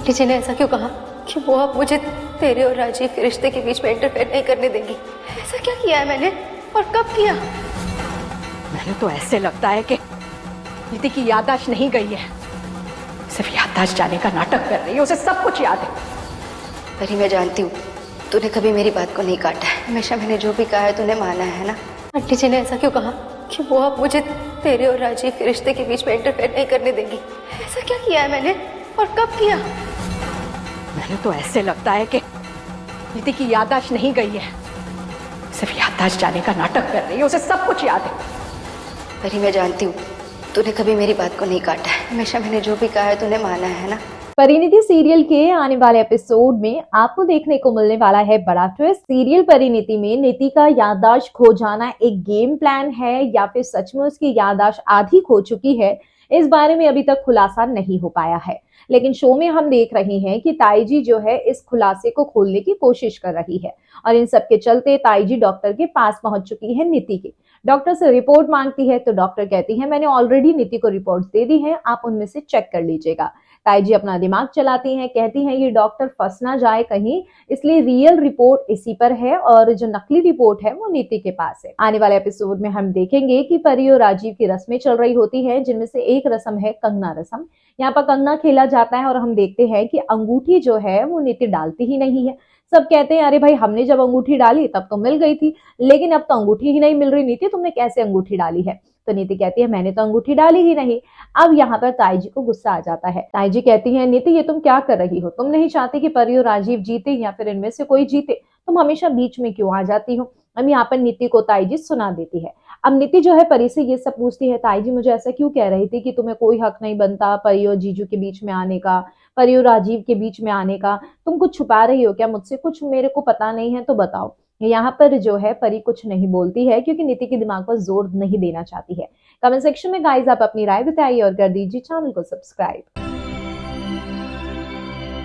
Aunty जी ने ऐसा क्यों कहा कि वो अब मुझे तेरे और राजीव के रिश्ते के बीच में इंटरफेयर नहीं करने देंगी? ऐसा क्या किया है मैंने और कब किया? मैंने तो ऐसे लगता है कि नीति की याददाश्त नहीं गई है, सिर्फ याददाश्त जाने का नाटक कर रही है, उसे सब कुछ याद है। परी मैं जानती हूँ तूने कभी मेरी बात को नहीं काटा है, हमेशा मैंने जो भी कहा है तूने माना है ना। आंटी जी ने ऐसा क्यों कहा कि वो अब मुझे तेरे और राजीव के रिश्ते के बीच में इंटरफेयर नहीं करने देंगी? ऐसा क्या किया है मैंने और कब किया? मैंने तो ऐसे लगता है कि नीति की याददाश्त नहीं गई है, सिर्फ याददाश्त जाने का नाटक कर रही है, उसे सब कुछ याद है। परी मैं जानती हूँ तूने कभी मेरी बात को नहीं काटा है, हमेशा मैंने जो भी कहा है तूने माना है ना। परिणीति सीरियल के आने वाले एपिसोड में आपको देखने को मिलने वाला है बड़ा ट्विस्ट। सीरियल परिणीति में नीति का याददाश्त खो जाना एक गेम प्लान है या फिर सच में उसकी याददाश्त आधी खो चुकी है, इस बारे में अभी तक खुलासा नहीं हो पाया है। लेकिन शो में हम देख रहे हैं कि ताईजी जो है इस खुलासे को खोलने की कोशिश कर रही है और इन सब के चलते ताईजी डॉक्टर के पास पहुंच चुकी है नीति की। डॉक्टर से रिपोर्ट मांगती है तो डॉक्टर कहती है मैंने ऑलरेडी नीति को रिपोर्ट्स दे दी है, आप उनमें से चेक कर लीजिएगा। ताईजी अपना दिमाग चलाती हैं, कहती हैं ये डॉक्टर फंस ना जाए कहीं, इसलिए रियल रिपोर्ट इसी पर है और जो नकली रिपोर्ट है वो नीति के पास है। आने वाले एपिसोड में हम देखेंगे कि परी और राजीव की रस्में चल रही होती हैं, जिनमें से एक रस्म है कंगना रस्म। यहाँ पर कंगना खेला जाता है और हम देखते हैं कि अंगूठी जो है वो नीति डालती ही नहीं है। सब कहते हैं अरे भाई हमने जब अंगूठी डाली तब तो मिल गई थी, लेकिन अब तो अंगूठी ही नहीं मिल रही, नीति तुमने कैसे अंगूठी डाली है? तो नीति कहती है मैंने तो अंगूठी डाली ही नहीं। अब यहाँ पर ताईजी को गुस्सा आ जाता है। ताईजी कहती है नीति ये तुम क्या कर रही हो, तुम नहीं चाहती कि परी और राजीव जीते या फिर इनमें से कोई जीते, तुम हमेशा बीच में क्यों आ जाती हो? अब यहाँ पर नीति को ताईजी सुना देती है। अब नीति जो है परी से ये सब पूछती है ताईजी मुझे ऐसा क्यों कह रही थी कि तुम्हें कोई हक नहीं बनता परी और जीजू के बीच में आने का, परी और राजीव के बीच में आने का, तुम कुछ छुपा रही हो क्या मुझसे, कुछ मेरे को पता नहीं है तो बताओ। यहाँ पर जो है परी कुछ नहीं बोलती है क्योंकि नीति के दिमाग पर जोर नहीं देना चाहती है। कमेंट सेक्शन में गाइस आप अपनी राय बताइए और कर दीजिए चैनल को सब्सक्राइब।